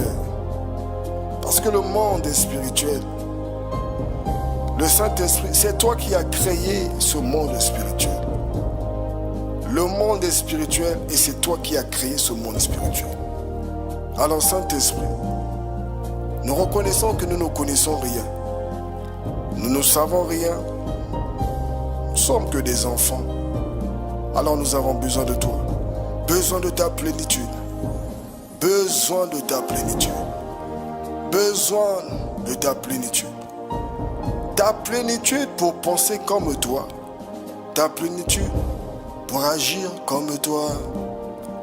Parce que le monde est spirituel. Le Saint-Esprit, c'est toi qui as créé ce monde spirituel. Le monde est spirituel et c'est toi qui as créé ce monde spirituel. Alors Saint-Esprit, nous reconnaissons que nous ne connaissons rien. Nous ne savons rien. Nous ne sommes que des enfants. Alors nous avons besoin de toi. Besoin de ta plénitude. Besoin de ta plénitude. Besoin de ta plénitude. Ta plénitude pour penser comme toi. Ta plénitude pour agir comme toi.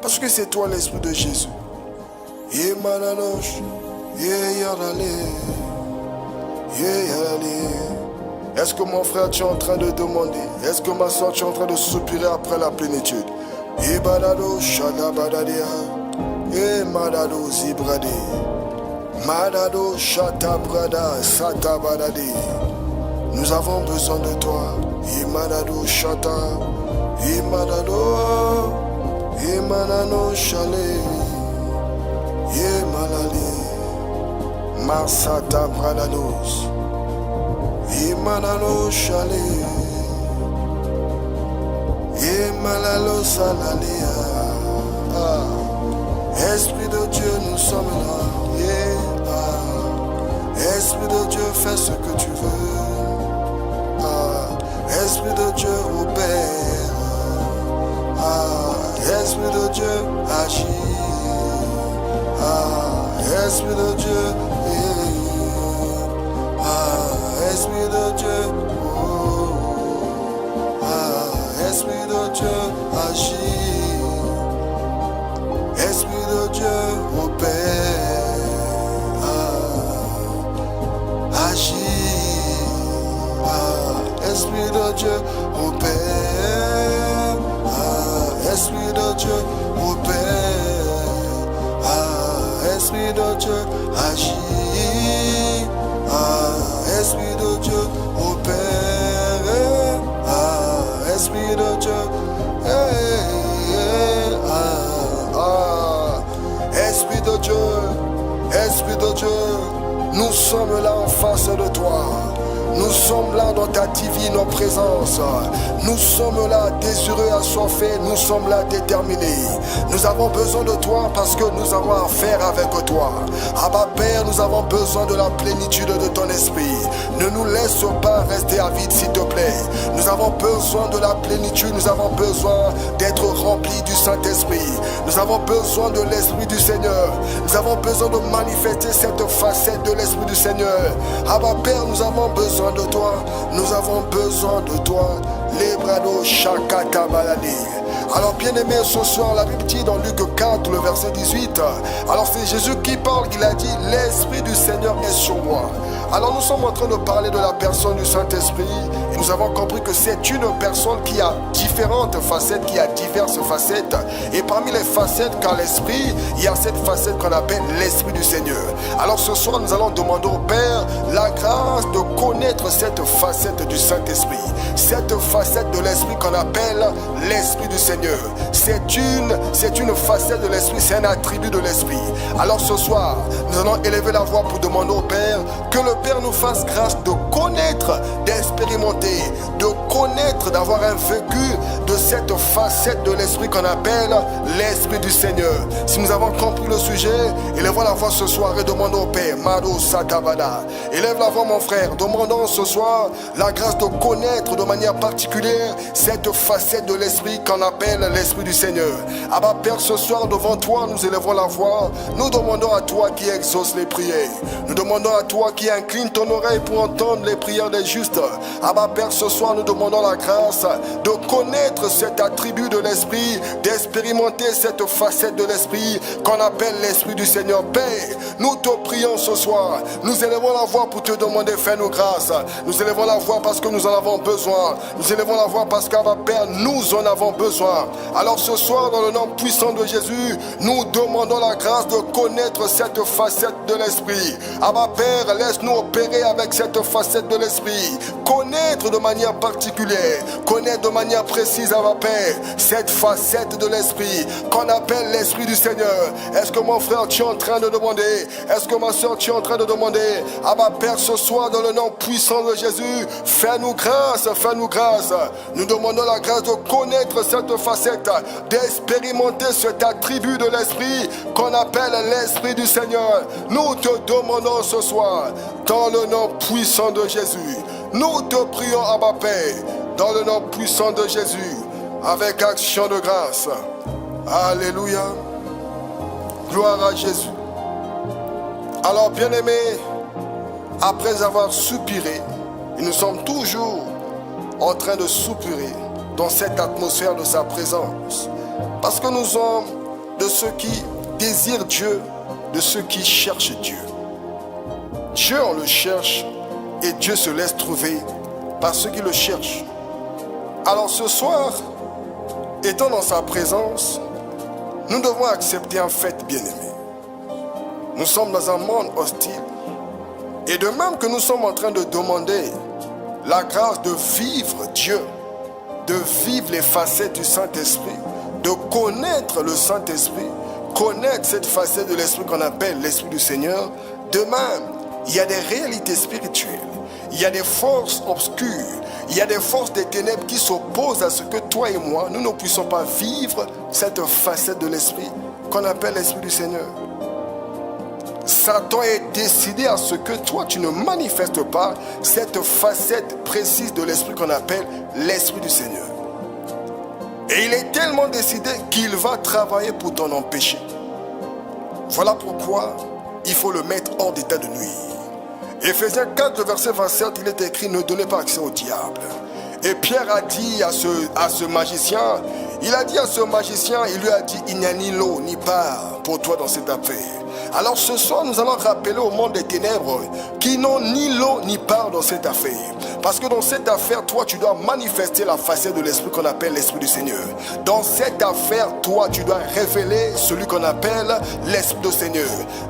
Parce que c'est toi l'Esprit de Jésus. Et mananoche, et yarale, et yarale. Est-ce que mon frère tu es en train de demander? Est-ce que ma soeur tu es en train de soupirer après la plénitude? Et badado shadabadadea, et madado zibrade, madado shatabrada satabadade. Nous avons besoin de toi. Et madado shata, et madado, et manano chale, et malale, marsata bradados, et manano chale, et malalo salalea, Esprit de Dieu, nous sommes là. Yeah. Ah. Esprit de Dieu, fais ce que tu veux. Ah. Esprit de Dieu, opère. Ah. Esprit de Dieu, agis. Ah. Esprit de Dieu, ah. Esprit de Dieu, oh. Ah. Esprit de Dieu, agis. Esprit de Dieu, opère. Ah. Agis. Ah. Esprit de Dieu, opère. Ah. Esprit de Dieu, opère. Ah. Esprit de Dieu, agis. Ah. Esprit de Dieu, opère. Ah. Esprit de Dieu, Esprit de Dieu, Esprit de Dieu, nous sommes là en face de toi. Nous sommes là dans ta divine présence. Nous sommes là désireux, assoiffés. Nous sommes là déterminés. Nous avons besoin de toi parce que nous avons affaire avec toi. Abba Père, nous avons besoin de la plénitude de ton esprit. Ne nous laisse pas rester avides, s'il te plaît. Nous avons besoin de la plénitude. Nous avons besoin d'être remplis du Saint-Esprit. Nous avons besoin de l'Esprit du Seigneur. Nous avons besoin de manifester cette facette de l'Esprit du Seigneur. Abba Père, nous avons besoin de toi, nous avons besoin de toi. Les brados Shakata Baladi. Alors bien aimé, ce soir la Bible dit dans Luc 4 le verset 18. Alors c'est Jésus qui parle, il a dit l'Esprit du Seigneur est sur moi. Alors nous sommes en train de parler de la personne du Saint-Esprit et nous avons compris que c'est une personne qui a différentes facettes, qui a diverses facettes. Et parmi les facettes qu'a l'Esprit, il y a cette facette qu'on appelle l'Esprit du Seigneur. Alors ce soir nous allons demander au Père la grâce de connaître cette facette du Saint-Esprit. Cette facette de l'Esprit qu'on appelle l'Esprit du Seigneur. C'est une facette de l'Esprit, c'est un attribut de l'Esprit. Alors ce soir, nous allons élever la voix pour demander au Père que le Père nous fasse grâce de connaître, d'expérimenter, de connaître, d'avoir un vécu de cette facette de l'Esprit qu'on appelle l'Esprit du Seigneur. Si nous avons compris le sujet, élevons la voix ce soir et demandons au Père, Mado Satabada. Élève la voix mon frère, demandons ce soir la grâce de connaître de manière particulière cette facette de l'Esprit qu'on appelle l'Esprit du Seigneur. Abba Père, ce soir devant toi, nous élevons la voix, nous demandons à toi qui exauce les prières. Nous demandons à toi qui incline ton oreille pour entendre les prières des justes. Abba Père, ce soir nous demandons la grâce de connaître cet attribut de l'Esprit, d'expérimenter cette facette de l'Esprit qu'on appelle l'Esprit du Seigneur. Père, nous te prions ce soir, nous élevons la voix pour te demander, fais-nous grâce. Nous élevons la voix parce que nous en avons besoin. Nous élevons la voix parce qu'Abba Père, nous en avons besoin. Alors ce soir, dans le nom puissant de Jésus, nous demandons la grâce de connaître cette facette de l'Esprit. Abba Père, laisse-nous opérer avec cette facette de l'Esprit. Connaître de manière particulière, connaître de manière précise, Abba Père, cette facette de l'Esprit qu'on appelle l'Esprit du Seigneur. Est-ce que mon frère, tu es en train de demander? Est-ce que ma soeur, tu es en train de demander? Abba Père, ce soir, dans le nom puissant de Jésus, fais-nous grâce, fais-nous grâce. Nous demandons la grâce de connaître cette facette, d'expérimenter cet attribut de l'Esprit qu'on appelle l'Esprit du Seigneur. Nous te demandons ce soir, dans le nom puissant de Jésus, nous te prions, Abba Père, dans le nom puissant de Jésus, avec action de grâce. Alléluia. Gloire à Jésus. Alors, bien-aimés, après avoir soupiré, et nous sommes toujours en train de soupirer dans cette atmosphère de sa présence, parce que nous sommes de ceux qui désirent Dieu, de ceux qui cherchent Dieu. Dieu, on le cherche et Dieu se laisse trouver par ceux qui le cherchent. Alors ce soir, étant dans sa présence, nous devons accepter un fait bien-aimé. Nous sommes dans un monde hostile. Et de même que nous sommes en train de demander la grâce de vivre Dieu, de vivre les facettes du Saint-Esprit, de connaître le Saint-Esprit, connaître cette facette de l'Esprit qu'on appelle l'Esprit du Seigneur, de même, il y a des réalités spirituelles, il y a des forces obscures, il y a des forces des ténèbres qui s'opposent à ce que toi et moi, nous ne puissions pas vivre cette facette de l'Esprit qu'on appelle l'Esprit du Seigneur. Satan est décidé à ce que toi, tu ne manifestes pas cette facette précise de l'Esprit qu'on appelle l'Esprit du Seigneur. Et il est tellement décidé qu'il va travailler pour t'en empêcher. Voilà pourquoi il faut le mettre hors d'état de nuire. Éphésiens 4, verset 27, il est écrit « Ne donnez pas accès au diable ». Et Pierre a dit à ce magicien, il lui a dit « Il n'y a ni lot ni part pour toi dans cette affaire ». Alors ce soir, nous allons rappeler au monde des ténèbres qui n'ont ni lot ni part dans cette affaire. Parce que dans cette affaire, toi, tu dois manifester la facette de l'Esprit qu'on appelle l'Esprit du Seigneur. Dans cette affaire, toi, tu dois révéler celui qu'on appelle l'Esprit du Seigneur.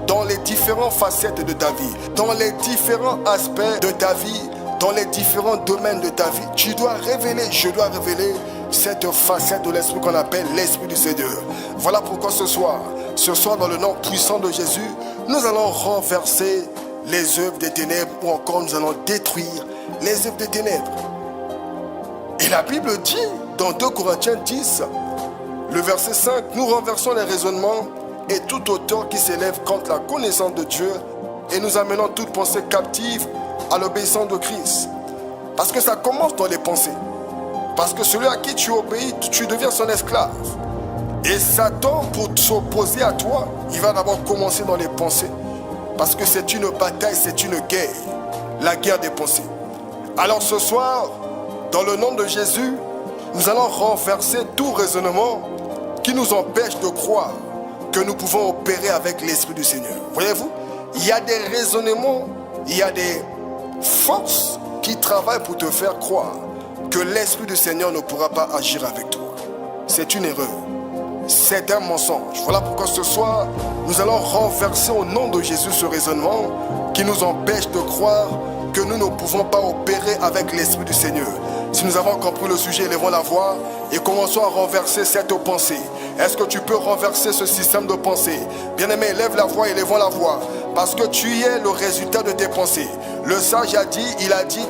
Dans les différentes facettes de ta vie, dans les différents aspects de ta vie, dans les différents domaines de ta vie, tu dois révéler, je dois révéler cette facette de l'Esprit qu'on appelle l'Esprit du Seigneur. Voilà pourquoi ce soir, dans le nom puissant de Jésus, nous allons renverser les œuvres des ténèbres ou encore nous allons détruire les œuvres des ténèbres. Et la Bible dit dans 2 Corinthiens 10, le verset 5, nous renversons les raisonnements et toute hauteur qui s'élève contre la connaissance de Dieu et nous amenons toute pensée captive à l'obéissance de Christ. Parce que ça commence dans les pensées. Parce que celui à qui tu obéis, tu deviens son esclave. Et Satan, pour s'opposer à toi, il va d'abord commencer dans les pensées. Parce que c'est une bataille, c'est une guerre. La guerre des pensées. Alors ce soir, dans le nom de Jésus, nous allons renverser tout raisonnement qui nous empêche de croire que nous pouvons opérer avec l'Esprit du Seigneur. Voyez-vous, il y a des raisonnements, il y a des forces qui travaillent pour te faire croire que l'Esprit du Seigneur ne pourra pas agir avec toi. C'est une erreur. C'est un mensonge. Voilà pourquoi ce soir, nous allons renverser au nom de Jésus ce raisonnement qui nous empêche de croire que nous ne pouvons pas opérer avec l'Esprit du Seigneur. Si nous avons compris le sujet, élevons la voix et commençons à renverser cette pensée. Est-ce que tu peux renverser ce système de pensée? Bien-aimé, élève la voix, élevons la voix. Parce que tu es le résultat de tes pensées. Le sage a dit,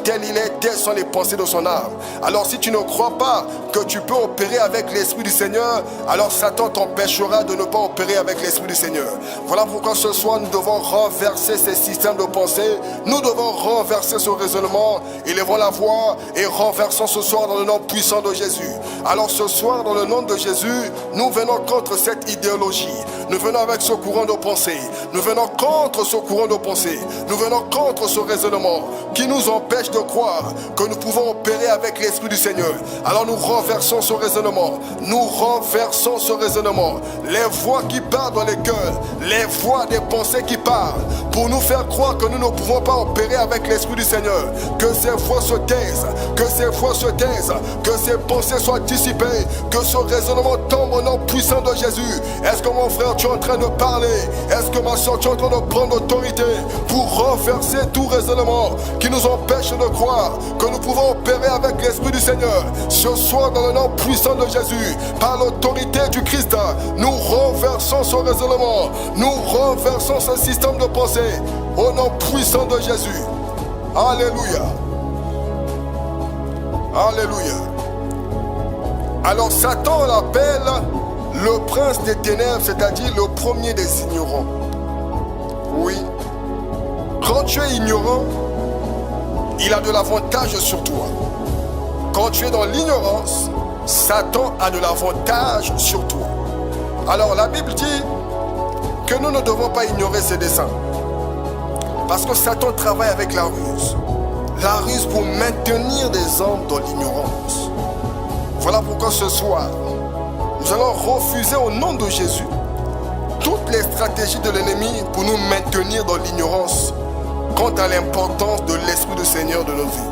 tel il est, telles sont les pensées de son âme. Alors si tu ne crois pas que tu peux opérer avec l'Esprit du Seigneur, alors Satan t'empêchera de ne pas opérer avec l'Esprit du Seigneur. Voilà pourquoi ce soir nous devons renverser ces systèmes de pensée. Nous devons renverser ce raisonnement. Élevons la voix et renversons ce soir dans le nom puissant de Jésus. Alors ce soir, dans le nom de Jésus, nous venons contre cette idéologie. Nous venons avec ce courant de pensée. Nous venons contre ce courant de pensée. Nous venons contre ce raisonnement qui nous empêche de croire que nous pouvons opérer avec l'Esprit du Seigneur. Alors nous renversons ce raisonnement. Nous renversons ce raisonnement. Les voix qui parlent dans les cœurs, les voix des pensées qui parlent pour nous faire croire que nous ne pouvons pas opérer avec l'Esprit du Seigneur. Que ces voix se taisent, que ces voix se taisent, que ces pensées soient dissipées, que ce raisonnement tombe au nom puissant de Jésus. Est-ce que mon frère, tu es en train de parler? Est-ce que ma soeur, tu es en train de prendre autorité pour renverser tout raisonnement qui nous empêche de croire que nous pouvons opérer avec l'Esprit du Seigneur? Ce soir, dans le nom puissant de Jésus, par l'autorité du Christ, nous renversons ce raisonnement, nous renversons ce système de pensée au nom puissant de Jésus. Alléluia. Alléluia. Alors Satan l'appelle le prince des ténèbres, c'est-à-dire le premier des ignorants. Oui. Quand tu es ignorant, il a de l'avantage sur toi. Quand tu es dans l'ignorance, Satan a de l'avantage sur toi. Alors la Bible dit que nous ne devons pas ignorer ses desseins. Parce que Satan travaille avec la ruse. La ruse pour maintenir des hommes dans l'ignorance. Voilà pourquoi ce soir, nous allons refuser au nom de Jésus toutes les stratégies de l'ennemi pour nous maintenir dans l'ignorance quant à l'importance de l'Esprit du Seigneur de nos vies.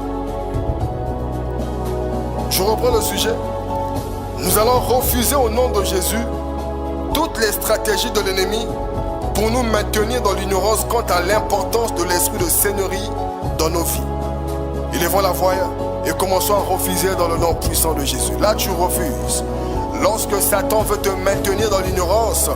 Je reprends le sujet. Nous allons refuser au nom de Jésus toutes les stratégies de l'ennemi pour nous maintenir dans l'ignorance quant à l'importance de l'Esprit de Seigneurie dans nos vies. Élevons la voix et commençons à refuser dans le nom puissant de Jésus. Là, tu refuses. Lorsque Satan veut te maintenir dans l'ignorance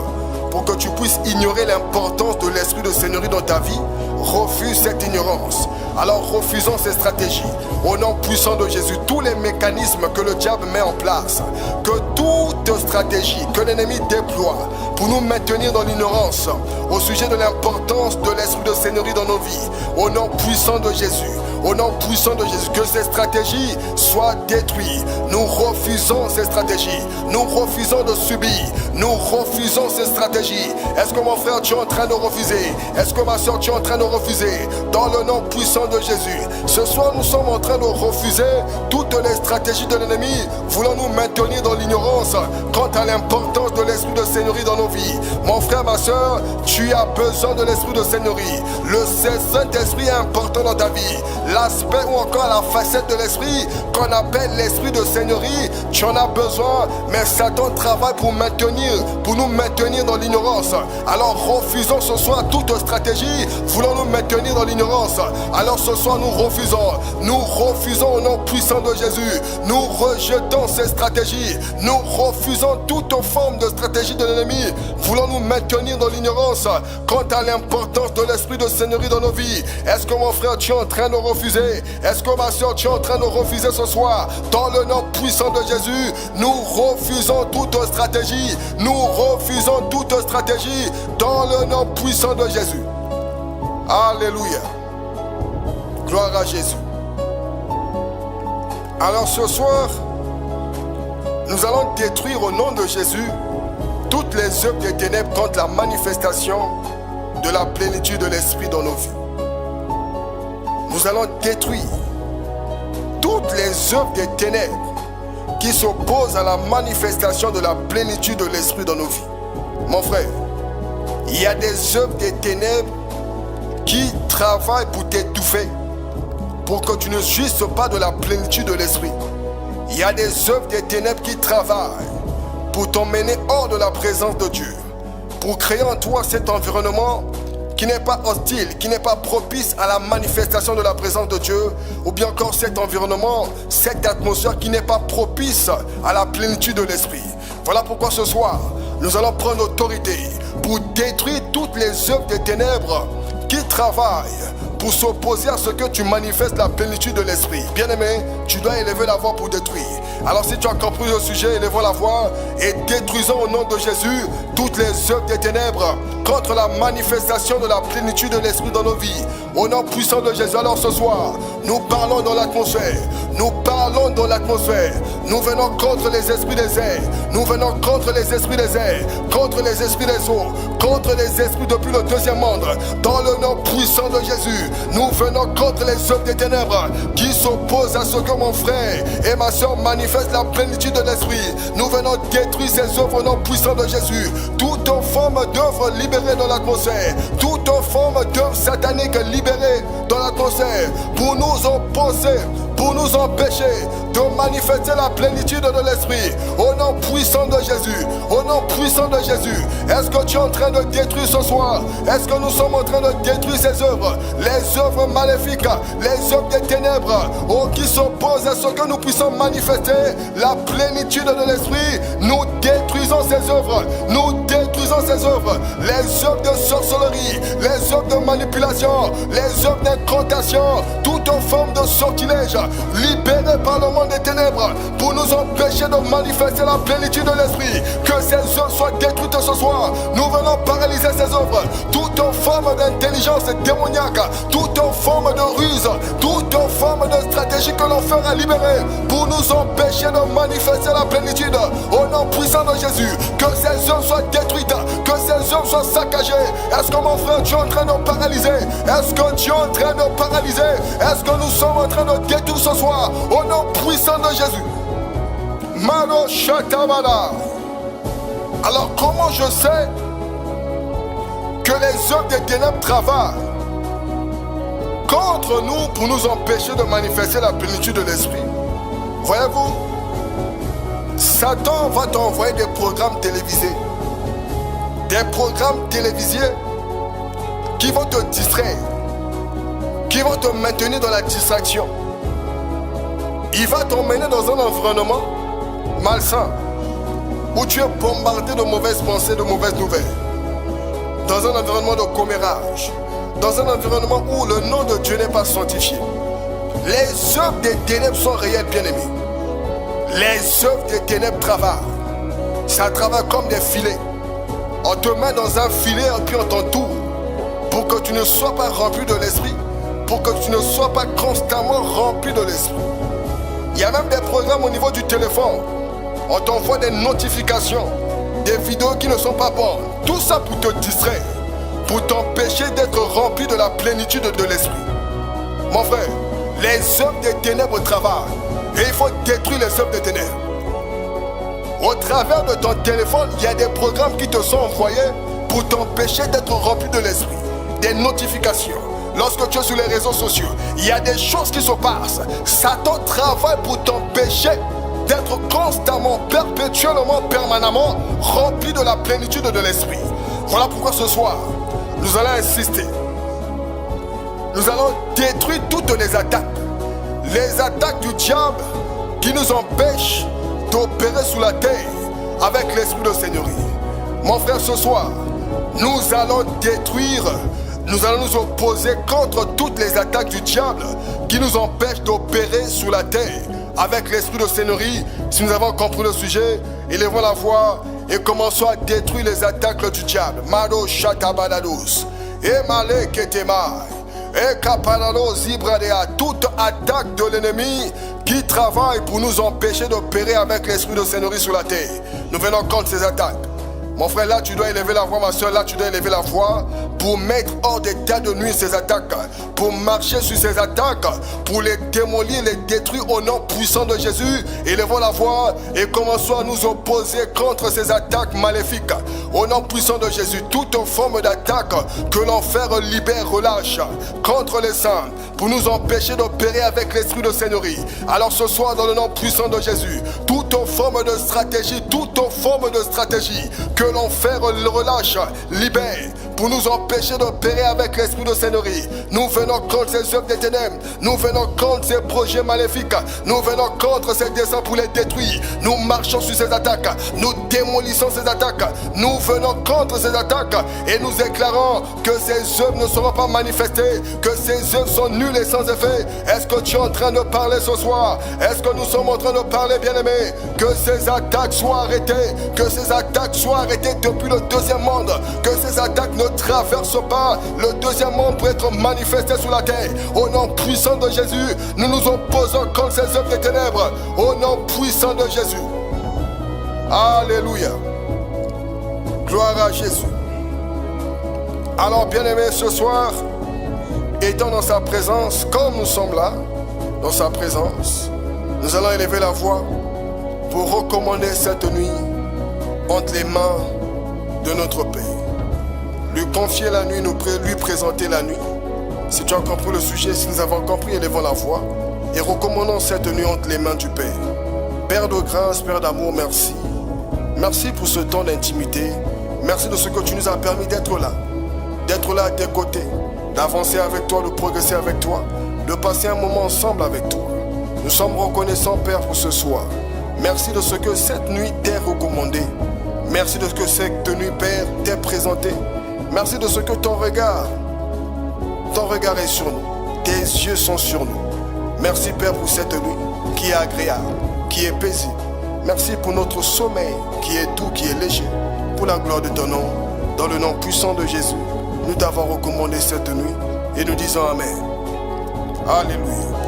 pour que tu puisses ignorer l'importance de l'Esprit de Seigneurie dans ta vie, refuse cette ignorance. Alors refusons ces stratégies. Au nom puissant de Jésus, tous les mécanismes que le diable met en place, que toute stratégie que l'ennemi déploie pour nous maintenir dans l'ignorance au sujet de l'importance de l'esprit de Seigneurie dans nos vies, au nom puissant de Jésus, au nom puissant de Jésus, que ces stratégies soient détruites. Nous refusons ces stratégies. Nous refusons de subir. Nous refusons ces stratégies. Est-ce que mon frère, tu es en train de refuser? Est-ce que ma soeur, tu es en train de refuser? Dans le nom puissant de Jésus, ce soir, nous sommes en train de refuser toutes les stratégies de l'ennemi voulant nous maintenir dans l'ignorance quant à l'importance de l'esprit de Seigneurie dans nos vies. Mon frère, ma soeur, tu as besoin de l'esprit de Seigneurie. Le Saint-Esprit est important dans ta vie. L'aspect ou encore la facette de l'esprit qu'on appelle l'esprit de Seigneurie, tu en as besoin, mais Satan travaille pour nous maintenir dans l'ignorance. Alors refusons ce soir toute stratégie voulant nous maintenir dans l'ignorance. Alors ce soir nous refusons au nom puissant de Jésus. Nous rejetons ces stratégies. Nous refusons toute forme de stratégie de l'ennemi voulant nous maintenir dans l'ignorance quant à l'importance de l'esprit de Seigneurie dans nos vies. Est-ce que mon frère, tu es en train de refuser? Est-ce que ma soeur, tu es en train de refuser ce soir? Dans le nom puissant de Jésus, nous refusons toute stratégie. Nous refusons toute stratégie dans le nom puissant de Jésus. Alléluia. Gloire à Jésus. Alors ce soir, nous allons détruire au nom de Jésus toutes les œuvres des ténèbres contre la manifestation de la plénitude de l'Esprit dans nos vies. Nous allons détruire toutes les œuvres des ténèbres qui s'opposent à la manifestation de la plénitude de l'Esprit dans nos vies. Mon frère, il y a des œuvres des ténèbres qui travaillent pour t'étouffer, pour que tu ne jouisses pas de la plénitude de l'Esprit. Il y a des œuvres des ténèbres qui travaillent pour t'emmener hors de la présence de Dieu, pour créer en toi cet environnement qui n'est pas hostile, qui n'est pas propice à la manifestation de la présence de Dieu, ou bien encore cet environnement, cette atmosphère qui n'est pas propice à la plénitude de l'Esprit. Voilà pourquoi ce soir, nous allons prendre l'autorité pour détruire toutes les œuvres des ténèbres qui travaillent pour s'opposer à ce que tu manifestes la plénitude de l'Esprit. Bien-aimé, tu dois élever la voix pour détruire. Alors si tu as compris le sujet, élevons la voix et détruisons au nom de Jésus toutes les œuvres des ténèbres contre la manifestation de la plénitude de l'Esprit dans nos vies. Au nom puissant de Jésus, alors ce soir, nous parlons dans l'atmosphère. Nous parlons dans l'atmosphère. Nous venons contre les esprits des airs. Nous venons contre les esprits des airs, contre les esprits des eaux, contre les esprits depuis le deuxième monde. Dans le nom puissant de Jésus, nous venons contre les œuvres des ténèbres qui s'opposent à ce que mon frère et ma soeur manifestent la plénitude de l'Esprit. Nous venons détruire ces œuvres au nom puissant de Jésus. Toute forme d'œuvre libérée dans l'atmosphère, toute forme d'œuvre satanique libérée dans l'atmosphère pour nous opposer, pour nous empêcher de manifester la plénitude de l'Esprit. Au nom puissant de Jésus, au nom puissant de Jésus, est-ce que tu es en train de détruire ce soir? Est-ce que nous sommes en train de détruire ces œuvres? Les œuvres maléfiques, les œuvres des ténèbres, qui s'opposent à ce que nous puissions manifester la plénitude de l'Esprit. Nous détruisons ces œuvres, nous détruisons ces œuvres, les œuvres de sorcellerie, les œuvres de manipulation, les œuvres d'incantation, toute forme de sortilège libérée par le monde des ténèbres pour nous empêcher de manifester la plénitude de l'Esprit. Que ces œuvres soient détruites ce soir. Nous venons paralyser ces œuvres. Toute forme d'intelligence démoniaque, toute forme de ruse, toute forme de stratégie que l'enfer a libérée pour nous empêcher de manifester la plénitude. Au nom puissant de Jésus, que ces œuvres soient détruites, que ces œuvres soient saccagées. Est-ce que mon frère, tu es en train de paralyser? Est-ce que tu es en train de paralyser? Est-ce que nous sommes en train de détruire ce soir? Au nom puissant de Jésus. Mano Shatabala. Alors comment je sais que les œuvres des ténèbres travaillent contre nous pour nous empêcher de manifester la plénitude de l'Esprit? Voyez-vous, Satan va t'envoyer des programmes télévisés. Des programmes télévisés qui vont te distraire, qui vont te maintenir dans la distraction. Il va t'emmener dans un environnement malsain où tu es bombardé de mauvaises pensées, de mauvaises nouvelles. Dans un environnement de commérage, dans un environnement où le nom de Dieu n'est pas sanctifié. Les œuvres des ténèbres sont réelles, bien-aimés. Les œuvres des ténèbres travaillent. Ça travaille comme des filets. On te met dans un filet et puis on t'entoure pour que tu ne sois pas rempli de l'esprit, pour que tu ne sois pas constamment rempli de l'esprit. Il y a même des programmes au niveau du téléphone. On t'envoie des notifications, des vidéos qui ne sont pas bonnes. Tout ça pour te distraire, pour t'empêcher d'être rempli de la plénitude de l'esprit. Mon frère, les œuvres des ténèbres travaillent et il faut détruire les œuvres des ténèbres. Au travers de ton téléphone, il y a des programmes qui te sont envoyés pour t'empêcher d'être rempli de l'esprit. Des notifications. Lorsque tu es sur les réseaux sociaux, il y a des choses qui se passent. Satan travaille pour t'empêcher d'être constamment, perpétuellement, permanemment rempli de la plénitude de l'esprit. Voilà pourquoi ce soir, nous allons insister. Nous allons détruire toutes les attaques. Les attaques du diable qui nous empêchent d'opérer sous la terre avec l'esprit de Seigneurie. Mon frère, ce soir, nous allons détruire, nous allons nous opposer contre toutes les attaques du diable qui nous empêchent d'opérer sous la terre avec l'esprit de Seigneurie. Si nous avons compris le sujet, élevons la voix et commençons à détruire les attaques du diable. Mado Shatabadados, Emale Ketemai, Ekapalalo Zibradea, toute attaque de l'ennemi qui travaille pour nous empêcher d'opérer avec l'esprit de Seigneurie sur la terre. Nous venons contre ces attaques. Mon frère, là tu dois élever la voix, ma soeur, là tu dois élever la voix pour mettre hors d'état de nuire ces attaques, pour marcher sur ces attaques, pour les démolir, les détruire au nom puissant de Jésus. Élevons la voix et commençons à nous opposer contre ces attaques maléfiques. Au nom puissant de Jésus, toute forme d'attaque que l'enfer libère, relâche contre les saints pour nous empêcher d'opérer avec l'esprit de Seigneurie. Alors ce soir, dans le nom puissant de Jésus, toute forme de stratégie que l'enfer le relâche, libère, pour nous empêcher d'opérer avec l'esprit de Seigneurie. Nous venons contre ces œuvres des ténèbres, nous venons contre ces projets maléfiques, nous venons contre ces desseins pour les détruire. Nous marchons sur ces attaques, nous démolissons ces attaques, nous venons contre ces attaques et nous déclarons que ces œuvres ne seront pas manifestées, que ces œuvres sont nulles et sans effet. Est-ce que tu es en train de parler ce soir? Est-ce que nous sommes en train de parler, bien-aimés? Que ces attaques soient arrêtées, que ces attaques soient arrêtées depuis le deuxième monde, que ces attaques ne traversent pas le deuxième monde pour être manifestées sur la terre. Au nom puissant de Jésus, nous nous opposons contre ces œuvres des ténèbres. Au nom puissant de Jésus. Alléluia. Gloire à Jésus. Alors, bien-aimés, ce soir, étant dans sa présence, comme nous sommes là, dans sa présence, nous allons élever la voix pour recommander cette nuit entre les mains de notre Père. Lui confier la nuit, lui présenter la nuit. Si tu as compris le sujet, si nous avons compris, élevons la voix et recommandons cette nuit entre les mains du Père. Père de grâce, Père d'amour, merci. Merci pour ce temps d'intimité. Merci de ce que tu nous as permis d'être là à tes côtés, d'avancer avec toi, de progresser avec toi, de passer un moment ensemble avec toi. Nous sommes reconnaissants, Père, pour ce soir. Merci de ce que cette nuit t'est recommandée. Merci de ce que cette nuit, Père, t'est présentée. Merci de ce que ton regard est sur nous. Tes yeux sont sur nous. Merci, Père, pour cette nuit qui est agréable, qui est paisible. Merci pour notre sommeil qui est doux, qui est léger. Pour la gloire de ton nom, dans le nom puissant de Jésus, nous t'avons recommandé cette nuit et nous disons Amen. Alléluia.